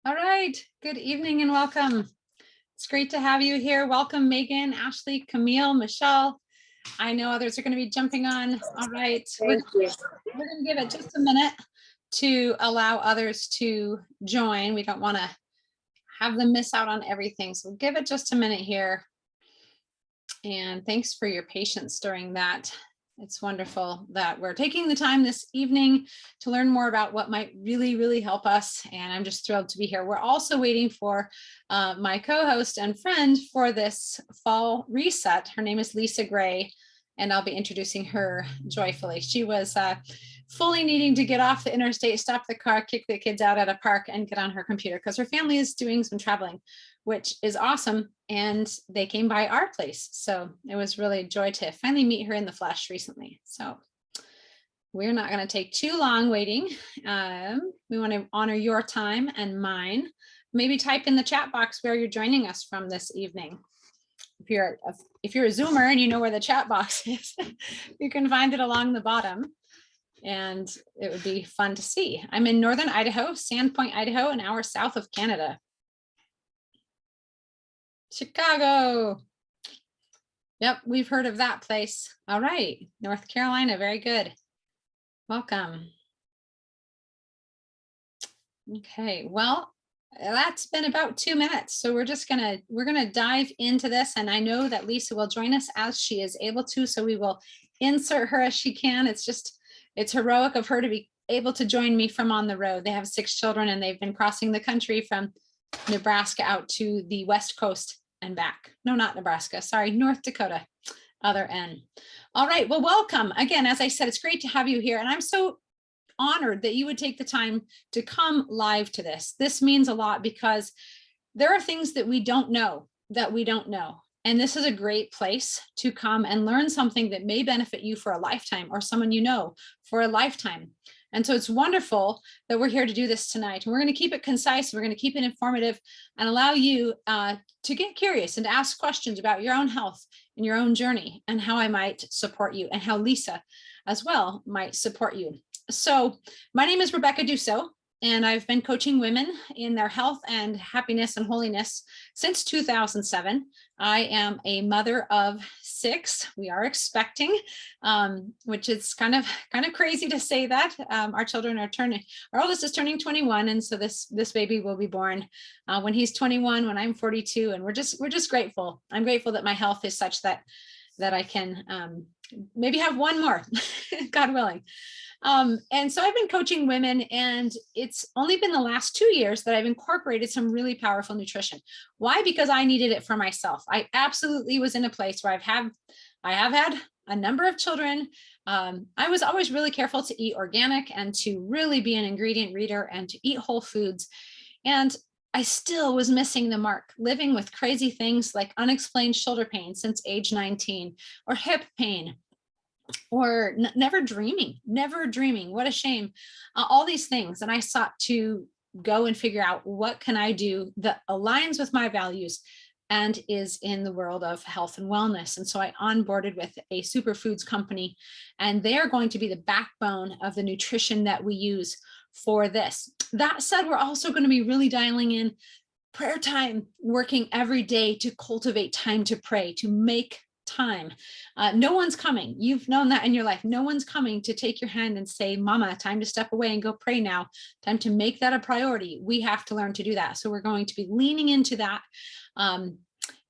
All right. Good evening and welcome. It's great to have you here. Welcome, Megan, Ashley, Camille, Michelle. I know others are going to be jumping on. All right. Thank you. We're going to give it just a minute to allow others to join. We don't want to have them miss out on everything. So give it just a minute here. And thanks for your patience during that. It's wonderful that we're taking the time this evening to learn more about what might really help us. And I'm just thrilled to be here. We're also waiting for my co-host and friend for this fall reset. Her name is Lisa Gray, and I'll be introducing her joyfully. She was fully needing to get off the interstate, stop the car, kick the kids out at a park, and get on her computer because her family is doing some traveling, which is awesome. And they came by our place. So it was really a joy to finally meet her in the flesh recently. So we're not going to take too long waiting. We want to honor your time and mine. Maybe type in the chat box where you're joining us from this evening. If you're a Zoomer and you know where the chat box is, you can find it along the bottom. And it would be fun to see. I'm in northern Idaho, Sandpoint, Idaho, an hour south of Canada. Chicago. Yep, we've heard of that place. All right, North Carolina, very good. Welcome. Okay, well, that's been about 2 minutes. So we're gonna dive into this. And I know that Lisa will join us as she is able to. So we will insert her as she can. It's heroic of her to be able to join me from on the road. They have 6 children and they've been crossing the country from Nebraska out to the West Coast and back. No, not Nebraska, sorry, North Dakota, other end. All right, well, welcome. Again, as I said, it's great to have you here. And I'm so honored that you would take the time to come live to this. This means a lot because there are things that we don't know. And this is a great place to come and learn something that may benefit you for a lifetime or someone you know for a lifetime. And so it's wonderful that we're here to do this tonight. And we're going to keep it concise. We're going to keep it informative and allow you to get curious and to ask questions about your own health and your own journey and how I might support you and how Lisa as well might support you. So my name is Rebecca Dussault. And I've been coaching women in their health and happiness and holiness since 2007. I am a mother of 6. We are expecting, which is kind of crazy to say that. Our oldest is turning 21, and so this baby will be born when he's 21, when I'm 42, and we're just grateful. I'm grateful that my health is such that I can maybe have one more, God willing. And so I've been coaching women, and it's only been the last 2 years that I've incorporated some really powerful nutrition. Why? Because I needed it for myself. I absolutely was in a place where I have had a number of children. I was always really careful to eat organic and to really be an ingredient reader and to eat whole foods. And I still was missing the mark, living with crazy things like unexplained shoulder pain since age 19 or hip pain, or never dreaming. What a shame. All these things. And I sought to go and figure out what can I do that aligns with my values and is in the world of health and wellness. And so I onboarded with a superfoods company, and they are going to be the backbone of the nutrition that we use for this. That said, we're also going to be really dialing in prayer time, working every day to cultivate time to pray, to make time. No one's coming. You've known that in your life. No one's coming to take your hand and say, Mama, time to step away and go pray now. Time to make that a priority. We have to learn to do that. So we're going to be leaning into that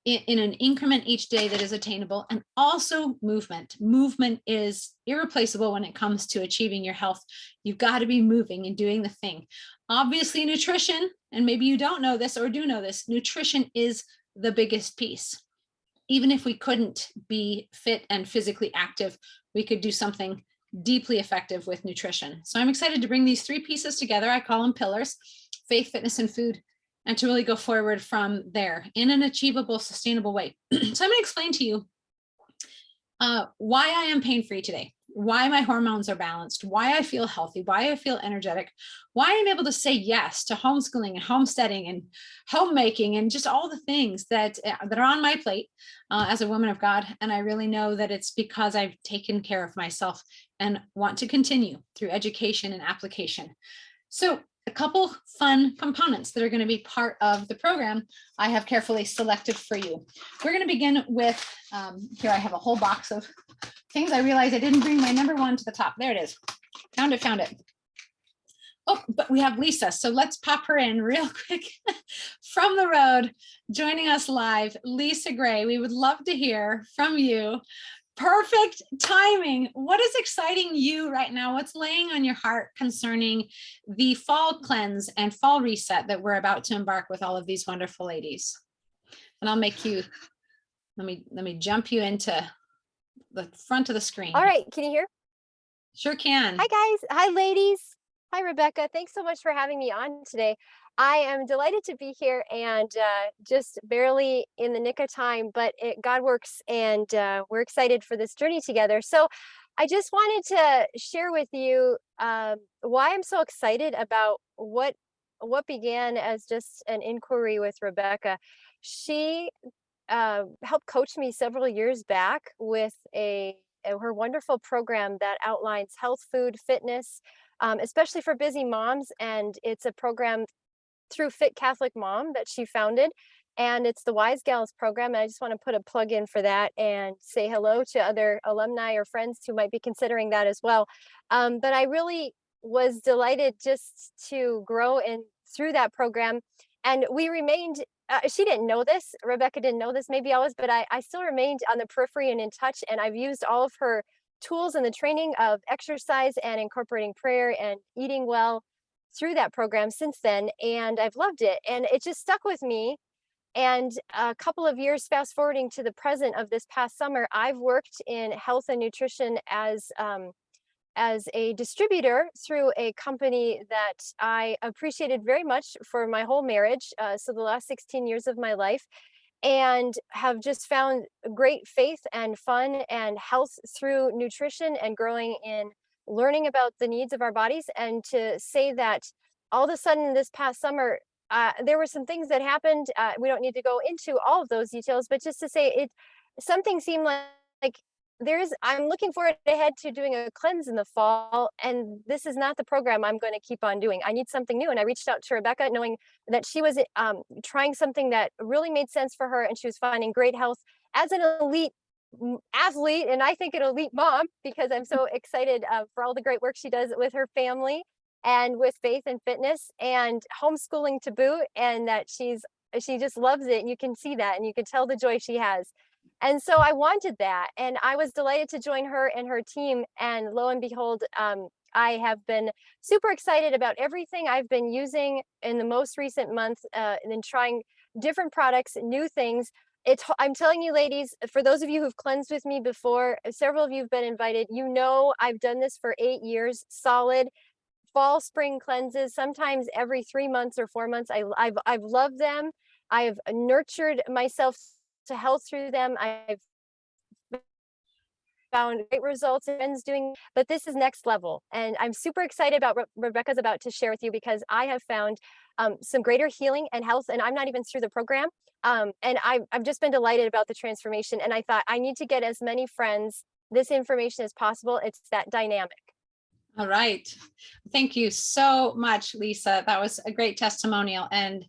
in an increment each day that is attainable. And also movement. Movement is irreplaceable when it comes to achieving your health. You've got to be moving and doing the thing. Obviously, nutrition, and maybe you don't know this or do know this, nutrition is the biggest piece. Even if we couldn't be fit and physically active, we could do something deeply effective with nutrition. So I'm excited to bring these 3 pieces together. I call them pillars: faith, fitness, and food, and to really go forward from there in an achievable, sustainable way. So I'm going to explain to you why I am pain-free today, why my hormones are balanced, why I feel healthy, why I feel energetic, why I'm able to say yes to homeschooling and homesteading and homemaking and just all the things that are on my plate as a woman of God. And I really know that it's because I've taken care of myself and want to continue through education and application. So a couple fun components that are going to be part of the program I have carefully selected for you. We're going to begin with, here I have a whole box of things. I realized I didn't bring my number one to the top. There it is. Found it. Oh, but we have Lisa. So let's pop her in real quick from the road, joining us live. Lisa Gray, we would love to hear from you. Perfect timing. What is exciting you right now? What's laying on your heart concerning the fall cleanse and fall reset that we're about to embark with all of these wonderful ladies? And I'll make you, let me jump you into the front of the screen. All right, can you hear? Sure can. Hi guys, hi ladies. Hi Rebecca, thanks so much for having me on today. I am delighted to be here and just barely in the nick of time, but God works and we're excited for this journey together. So I just wanted to share with you why I'm so excited about what began as just an inquiry with Rebecca. She helped coach me several years back with her wonderful program that outlines health, food, fitness, especially for busy moms. And it's a program through Fit Catholic Mom that she founded. And it's the Wise Gals program. And I just want to put a plug in for that and say hello to other alumni or friends who might be considering that as well. But I really was delighted just to grow in through that program. And we remained, she didn't know this, Rebecca didn't know this, maybe I was, but I still remained on the periphery and in touch. And I've used all of her tools in the training of exercise and incorporating prayer and eating well through that program since then, and I've loved it, and it just stuck with me. And a couple of years fast forwarding to the present of this past summer, I've worked in health and nutrition as a distributor through a company that I appreciated very much for my whole marriage, so the last 16 years of my life, and have just found great faith and fun and health through nutrition and growing in learning about the needs of our bodies. And to say that all of a sudden this past summer, there were some things that happened. We don't need to go into all of those details, but just to say something seemed like I'm looking forward ahead to doing a cleanse in the fall, and this is not the program I'm going to keep on doing. I need something new. And I reached out to Rebecca knowing that she was trying something that really made sense for her, and she was finding great health as an elite athlete, and I think an elite mom, because I'm so excited for all the great work she does with her family and with faith and fitness and homeschooling to boot, and that she just loves it, and you can see that and you can tell the joy she has. And so I wanted that, and I was delighted to join her and her team, and lo and behold, I have been super excited about everything I've been using in the most recent month, and then trying different products, new things. I'm telling you, ladies, for those of you who've cleansed with me before, several of you have been invited. You know, I've done this for 8 years, solid fall, spring cleanses, sometimes every 3 months or 4 months. I've loved them. I've nurtured myself to health through them. I've found great results in friends doing, but this is next level. And I'm super excited about what Rebecca's about to share with you, because I have found some greater healing and health, and I'm not even through the program. And I've just been delighted about the transformation. And I thought I need to get as many friends this information as possible. It's that dynamic. All right. Thank you so much, Lisa. That was a great testimonial. And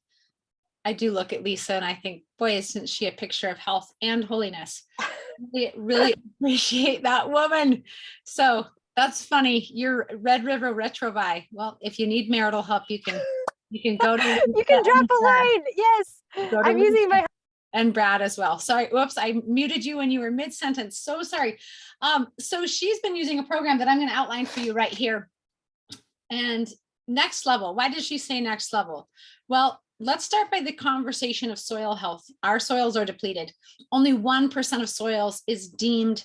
I do look at Lisa and I think, boy, isn't she a picture of health and holiness? I really appreciate that woman. So that's funny. You're Red River Retrovi. Well, if you need marital help, you can go to you can drop a line. Yes, I'm using my and Brad as well. Sorry, whoops, I muted you when you were mid-sentence. So sorry. So she's been using a program that I'm going to outline for you right here. And next level. Why did she say next level? Well, let's start by the conversation of soil health. Our soils are depleted. Only 1% of soils is deemed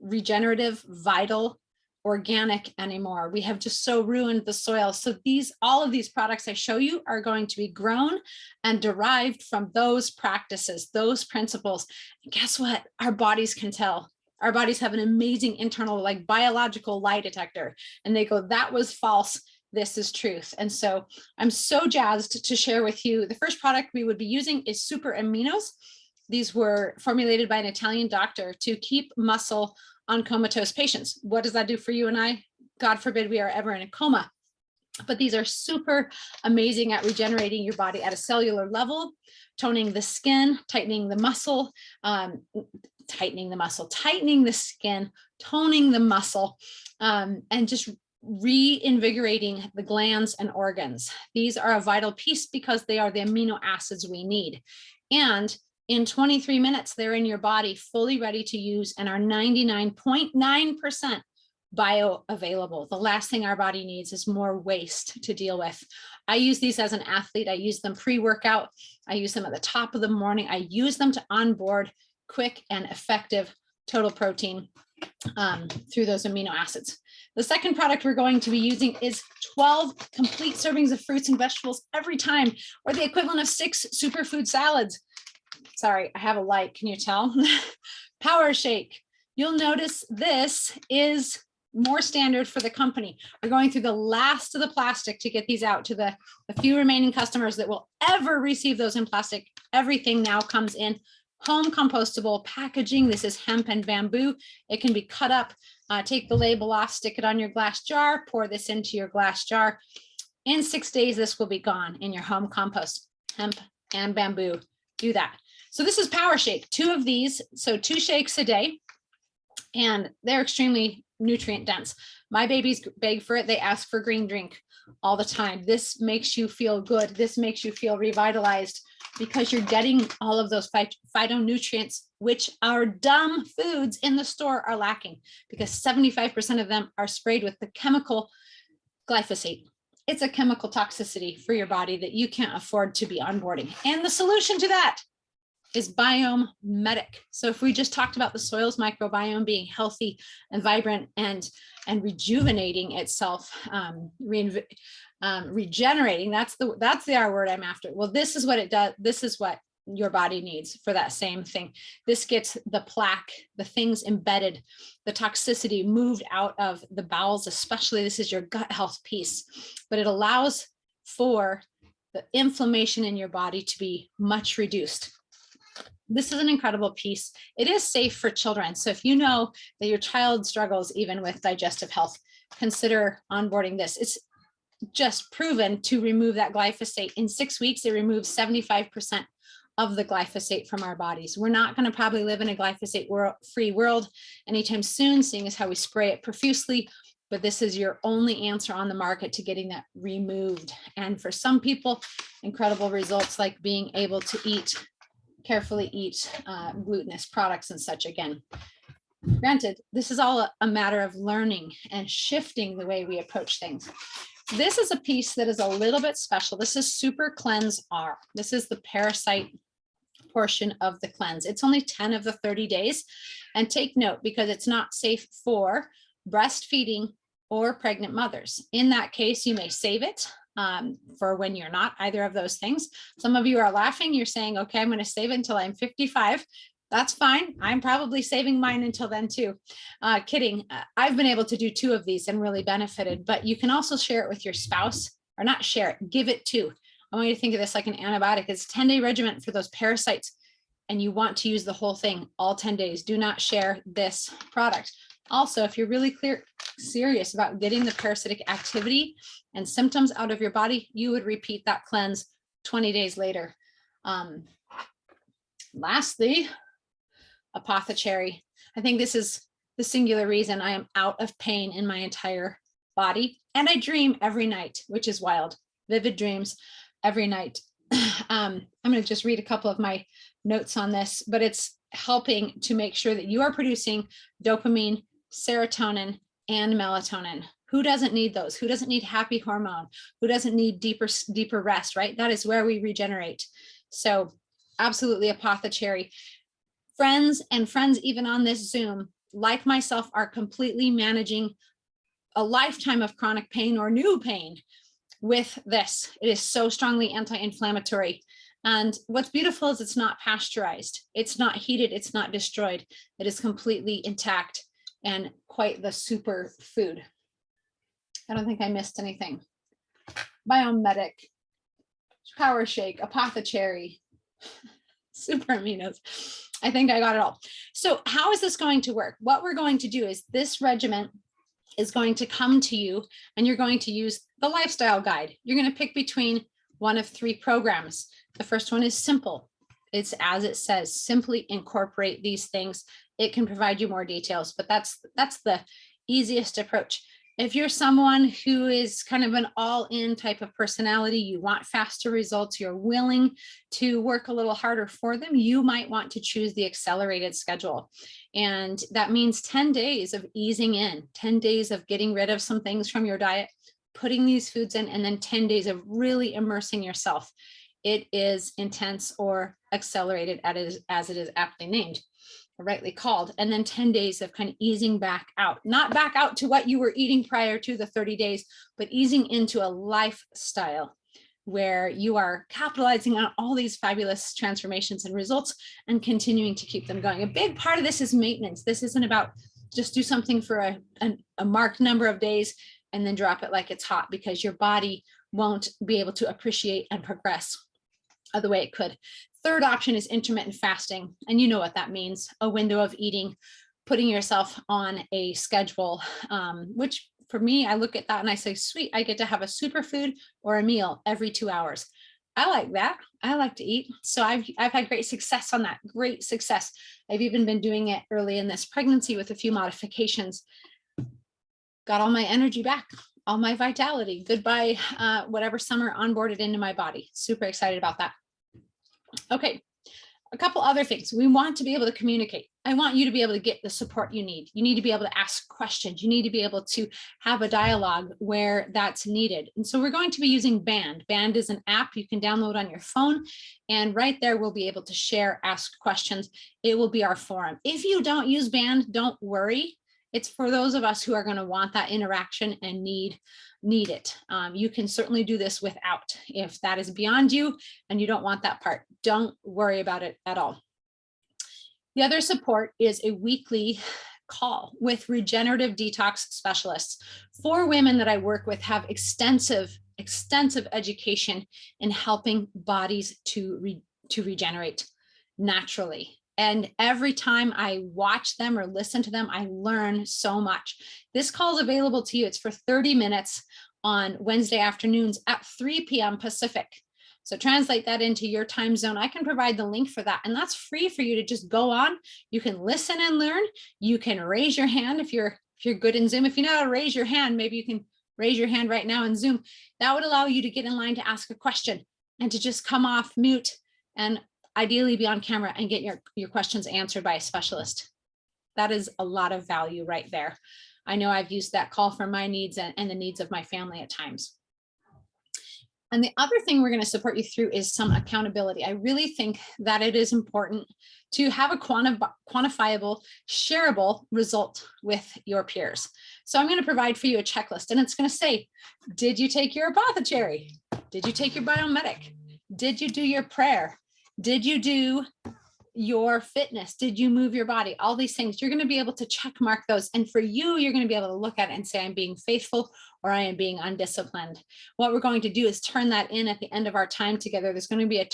regenerative, vital, organic anymore. We have just so ruined the soil. So all of these products I show you are going to be grown and derived from those practices, those principles. And guess what? Our bodies can tell. Our bodies have an amazing internal, like, biological lie detector, and they go, that was false. This is truth. And so I'm so jazzed to share with you. The first product we would be using is Super Aminos. These were formulated by an Italian doctor to keep muscle on comatose patients. What does that do for you and I? God forbid we are ever in a coma. But these are super amazing at regenerating your body at a cellular level, toning the skin, tightening the muscle, tightening the skin, toning the muscle, and just reinvigorating the glands and organs. These are a vital piece because they are the amino acids we need. And in 23 minutes, they're in your body fully ready to use and are 99.9% bioavailable. The last thing our body needs is more waste to deal with. I use these as an athlete. I use them pre-workout. I use them at the top of the morning. I use them to onboard quick and effective total protein through those amino acids. The second product we're going to be using is 12 complete servings of fruits and vegetables every time, or the equivalent of 6 superfood salads. Sorry, I have a light. Can you tell? Power Shake. You'll notice this is more standard for the company. We're going through the last of the plastic to get these out to the few remaining customers that will ever receive those in plastic. Everything now comes in home compostable packaging. This is hemp and bamboo. It can be cut up. Take the label off, stick it on your glass jar, pour this into your glass jar. In 6 days, this will be gone in your home compost. Hemp and bamboo. Do that. So this is Power Shake, 2 of these. So 2 shakes a day, and they're extremely nutrient dense. My babies beg for it. They ask for green drink all the time. This makes you feel good. This makes you feel revitalized because you're getting all of those phytonutrients, which our dumb foods in the store are lacking, because 75% of them are sprayed with the chemical glyphosate. It's a chemical toxicity for your body that you can't afford to be onboarding. And the solution to that is Biome Medic. So if we just talked about the soil's microbiome being healthy and vibrant and rejuvenating itself, regenerating, that's the R word I'm after. Well, this is what it does. This is what your body needs for that same thing. This gets the plaque, the things embedded, the toxicity moved out of the bowels, especially this is your gut health piece, but it allows for the inflammation in your body to be much reduced. This is an incredible piece. It is safe for children. So if you know that your child struggles even with digestive health, consider onboarding this. It's just proven to remove that glyphosate. In 6 weeks, it removes 75% of the glyphosate from our bodies. We're not going to probably live in a glyphosate-free world anytime soon, seeing as how we spray it profusely, but this is your only answer on the market to getting that removed. And for some people, incredible results like being able to carefully eat glutinous products and such again. Granted, this is all a matter of learning and shifting the way we approach things. This is a piece that is a little bit special. This is Super Cleanse R. This is the parasite portion of the cleanse. It's only 10 of the 30 days. And take note, because it's not safe for breastfeeding or pregnant mothers. In that case, you may save it for when you're not either of those things. Some of you are laughing. You're saying, okay, I'm going to save it until I'm 55. That's fine. I'm probably saving mine until then too. Kidding. I've been able to do 2 of these and really benefited, but you can also share it with your spouse, or not share it, give it to. I want you to think of this like an antibiotic. It's a 10-day regimen for those parasites, and you want to use the whole thing all 10 days. Do not share this product. Also, if you're really serious about getting the parasitic activity and symptoms out of your body, you would repeat that cleanse 20 days later. Lastly, Apothecary. I think this is the singular reason I am out of pain in my entire body. And I dream every night, which is wild. Vivid dreams every night. I'm going to just read a couple of my notes on this, but it's helping to make sure that you are producing dopamine, serotonin, and melatonin. Who doesn't need those? Who doesn't need happy hormone? Who doesn't need deeper rest, right? That is where we regenerate. So absolutely Apothecary. Friends even on this Zoom, like myself, are completely managing a lifetime of chronic pain or new pain with this. It is so strongly anti-inflammatory. And what's beautiful is it's not pasteurized. It's not heated. It's not destroyed. It is completely intact and quite the super food. I don't think I missed anything. Biome Medic, Power Shake, Apothecary, super aminos. I think I got it all. So how is this going to work? What we're going to do is this regimen is going to come to you, and you're going to use the lifestyle guide. You're going to pick between one of 3 programs. The first one is simple. It's as it says, simply incorporate these things. It can provide you more details, but that's the easiest approach. If you're someone who is kind of an all-in type of personality, you want faster results, you're willing to work a little harder for them, you might want to choose the accelerated schedule. And that means 10 days of easing in, 10 days of getting rid of some things from your diet, putting these foods in, and then 10 days of really immersing yourself. It is intense, or accelerated as it is aptly named, or rightly called. And then 10 days of kind of easing back out, not back out to what you were eating prior to the 30 days, but easing into a lifestyle where you are capitalizing on all these fabulous transformations and results and continuing to keep them going. A big part of this is maintenance. This isn't about just do something for a marked number of days and then drop it like it's hot, because your body won't be able to appreciate and progress the way it could. Third option is intermittent fasting. And you know what that means, a window of eating, putting yourself on a schedule, which for me, I look at that and I say, sweet, I get to have a superfood or a meal every 2 hours. I like that. I like to eat. So I've had great success on that, great success. I've even been doing it early in this pregnancy with a few modifications. Got all my energy back, all my vitality. Goodbye, whatever summer onboarded into my body. Super excited about that. Okay, a couple other things. We want to be able to communicate. I want you to be able to get the support you need. You need to be able to ask questions. You need to be able to have a dialogue where that's needed. And so we're going to be using Band. Band is an app you can download on your phone. And right there, we'll be able to share, ask questions. It will be our forum. If you don't use Band, don't worry. It's for those of us who are going to want that interaction and need it. You can certainly do this without. If that is beyond you and you don't want that part, don't worry about it at all. The other support is a weekly call with regenerative detox specialists. 4 women that I work with have extensive education in helping bodies to regenerate naturally. And every time I watch them or listen to them, I learn so much. This call is available to you. It's for 30 minutes on Wednesday afternoons at 3 p.m. Pacific. So translate that into your time zone. I can provide the link for that. And that's free for you to just go on. You can listen and learn. You can raise your hand if you're good in Zoom. If you know how to raise your hand, maybe you can raise your hand right now in Zoom. That would allow you to get in line to ask a question and to just come off mute and ideally be on camera and get your questions answered by a specialist. That is a lot of value right there. I know I've used that call for my needs and the needs of my family at times. And the other thing we're going to support you through is some accountability. I really think that it is important to have a quantifiable, shareable result with your peers. So I'm going to provide for you a checklist, and it's going to say, did you take your apothecary? Did you take your biomedic? Did you do your prayer? Did you do your fitness? Did you move your body? All these things, you're going to be able to check mark those. And for you, you're going to be able to look at it and say, I'm being faithful or I am being undisciplined. What we're going to do is turn that in at the end of our time together. There's going to be a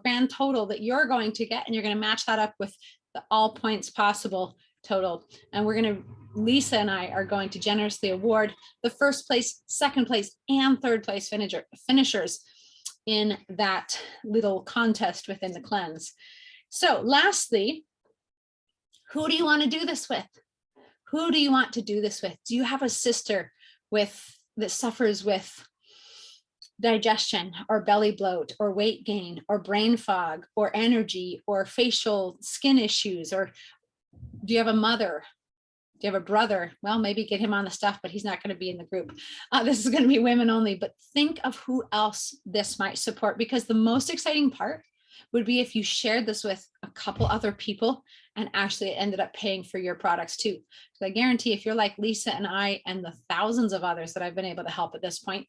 grand total that you're going to get, and you're going to match that up with the all points possible total. And Lisa and I are going to generously award the first place, second place, and third place finishers in that little contest within the cleanse. So lastly, who do you want to do this with? Who do you want to do this with? Do you have a sister that suffers with digestion or belly bloat or weight gain or brain fog or energy or facial skin issues? Or do you have a mother? Do you have a brother? Well, maybe get him on the stuff, but he's not going to be in the group. This is going to be women only, but think of who else this might support, because the most exciting part would be if you shared this with a couple other people and actually ended up paying for your products too. So I guarantee if you're like Lisa and I and the thousands of others that I've been able to help at this point,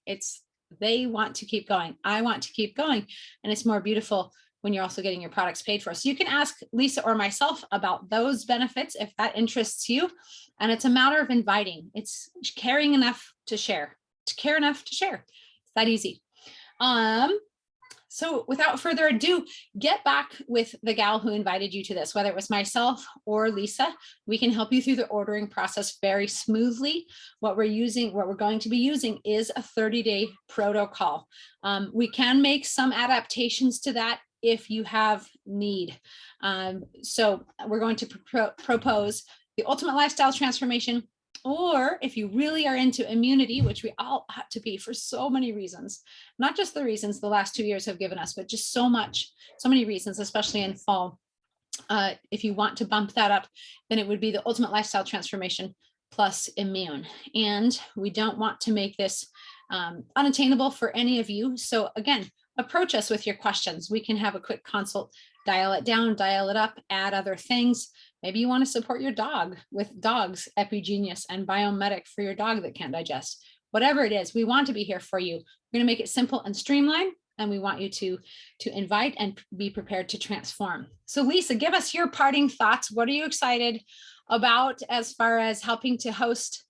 they want to keep going. I want to keep going. And it's more beautiful when you're also getting your products paid for. So you can ask Lisa or myself about those benefits if that interests you. And it's a matter of inviting. It's caring enough to share, to care enough to share. It's that easy. So without further ado, get back with the gal who invited you to this, whether it was myself or Lisa. We can help you through the ordering process very smoothly. What we're going to be using is a 30-day protocol. We can make some adaptations to that if you have need. So we're going to propose the ultimate lifestyle transformation, or if you really are into immunity, which we all ought to be for so many reasons, not just the reasons the last 2 years have given us, but just so many reasons, especially in fall. If you want to bump that up, then it would be the ultimate lifestyle transformation plus immune. And we don't want to make this unattainable for any of you. So again, approach us with your questions. We can have a quick consult, dial it down, dial it up, add other things. Maybe you want to support your dog with Dogs Epigenius and Biomedic for your dog that can't digest. Whatever it is, we want to be here for you. We're going to make it simple and streamlined, and we want you to invite and be prepared to transform. So Lisa, give us your parting thoughts. What are you excited about as far as helping to host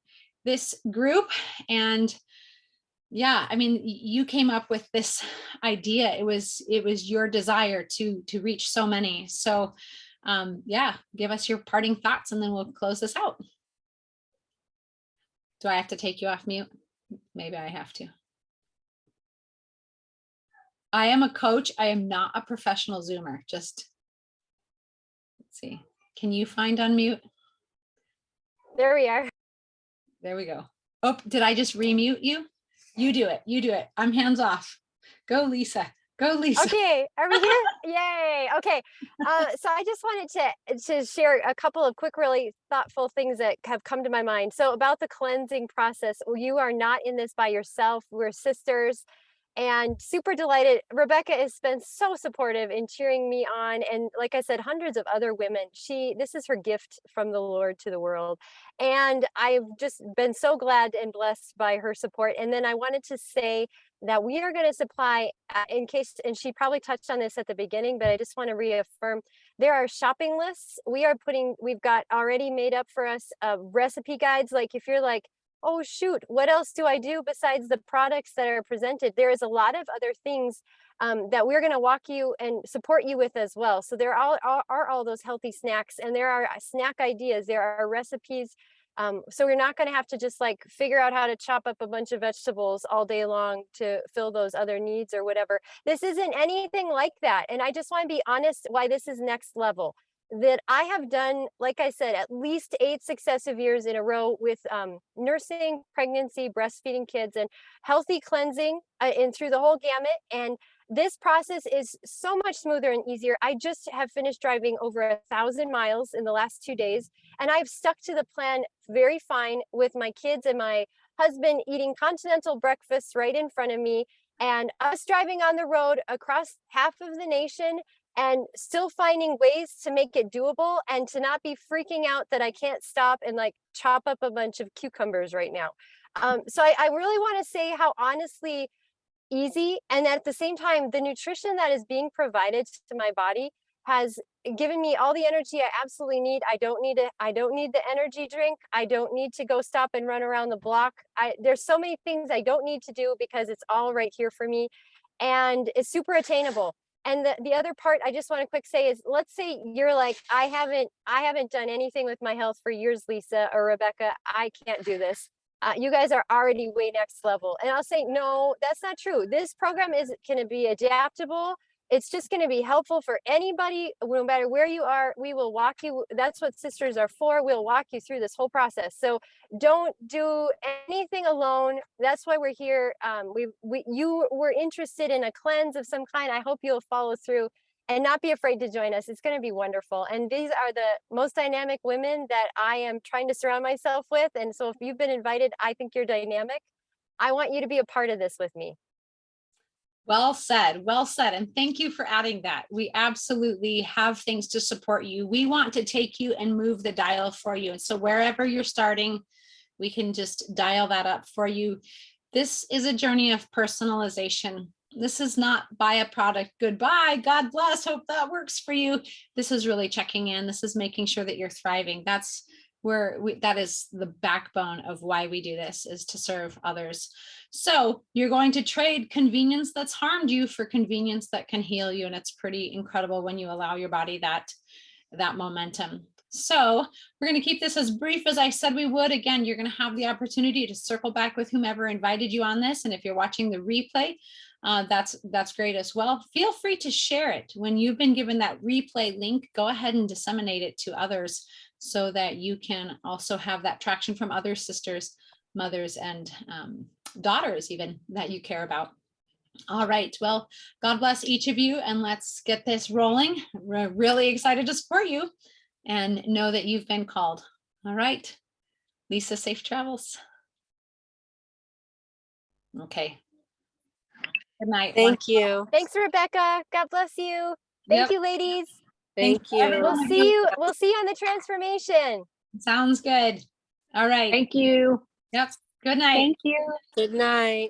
this group? And yeah, I mean, you came up with this idea. It was your desire to reach so many. So yeah, give us your parting thoughts and then we'll close this out. Do I have to take you off mute? Maybe I have to. I am a coach. I am not a professional Zoomer. Just let's see. Can you find unmute? There we are. There we go. Oh, did I just remute you? You do it. You do it. I'm hands off. Go, Lisa. Go, Lisa. Okay, are we here? Yay. Okay. So I just wanted to share a couple of quick, really thoughtful things that have come to my mind. So about the cleansing process, you are not in this by yourself. We're sisters. And super delighted. Rebecca has been so supportive in cheering me on. And like I said, hundreds of other women. This is her gift from the Lord to the world. And I've just been so glad and blessed by her support. And then I wanted to say that we are going to supply, in case, and she probably touched on this at the beginning, but I just want to reaffirm, there are shopping lists. We've got already made up for us recipe guides. Like if you're like, oh shoot, what else do I do besides the products that are presented? There is a lot of other things that we're going to walk you and support you with as well. So there are all those healthy snacks, and there are snack ideas, there are recipes. So you're not going to have to just like figure out how to chop up a bunch of vegetables all day long to fill those other needs or whatever. This isn't anything like that. And I just want to be honest why this is next level. That I have done, like I said, at least 8 successive years in a row with nursing, pregnancy, breastfeeding kids, and healthy cleansing and through the whole gamut. And this process is so much smoother and easier. I just have finished driving over 1,000 miles in the last 2 days, and I've stuck to the plan very fine with my kids and my husband eating continental breakfasts right in front of me, and us driving on the road across half of the nation and still finding ways to make it doable and to not be freaking out that I can't stop and like chop up a bunch of cucumbers right now. So I really want to say how honestly easy, and at the same time, the nutrition that is being provided to my body has given me all the energy I absolutely need. I don't need the energy drink. I don't need to go stop and run around the block. There's so many things I don't need to do because it's all right here for me, and it's super attainable. And the other part I just want to quick say is, let's say you're like, I haven't done anything with my health for years, Lisa or Rebecca. I can't do this. You guys are already way next level. And I'll say, no, that's not true. This program is going to be adaptable. It's just going to be helpful for anybody, no matter where you are. We will walk you. That's what sisters are for. We'll walk you through this whole process. So don't do anything alone. That's why we're here. You were interested in a cleanse of some kind. I hope you'll follow through and not be afraid to join us. It's going to be wonderful. And these are the most dynamic women that I am trying to surround myself with. And so if you've been invited, I think you're dynamic. I want you to be a part of this with me. Well said. Well said. And thank you for adding that. We absolutely have things to support you. We want to take you and move the dial for you. And so wherever you're starting, we can just dial that up for you. This is a journey of personalization. This is not buy a product, goodbye, God bless, hope that works for you. This is really checking in. This is making sure that you're thriving. That's that is the backbone of why we do this, is to serve others. So you're going to trade convenience that's harmed you for convenience that can heal you. And it's pretty incredible when you allow your body that momentum. So we're going to keep this as brief as I said we would. Again, you're going to have the opportunity to circle back with whomever invited you on this. And if you're watching the replay, that's great as well. Feel free to share it. When you've been given that replay link, go ahead and disseminate it to others so that you can also have that traction from other sisters, mothers, and daughters even that you care about. All right, well, God bless each of you, and let's get this rolling. We're really excited to support you and know that you've been called. All right, Lisa, safe travels. Okay. Good night. Thank you. Thanks, Rebecca. God bless you. Thank you, ladies. Thank you. We'll see you on the transformation. Sounds good. All right. Thank you. Yep. Good night. Thank you. Good night.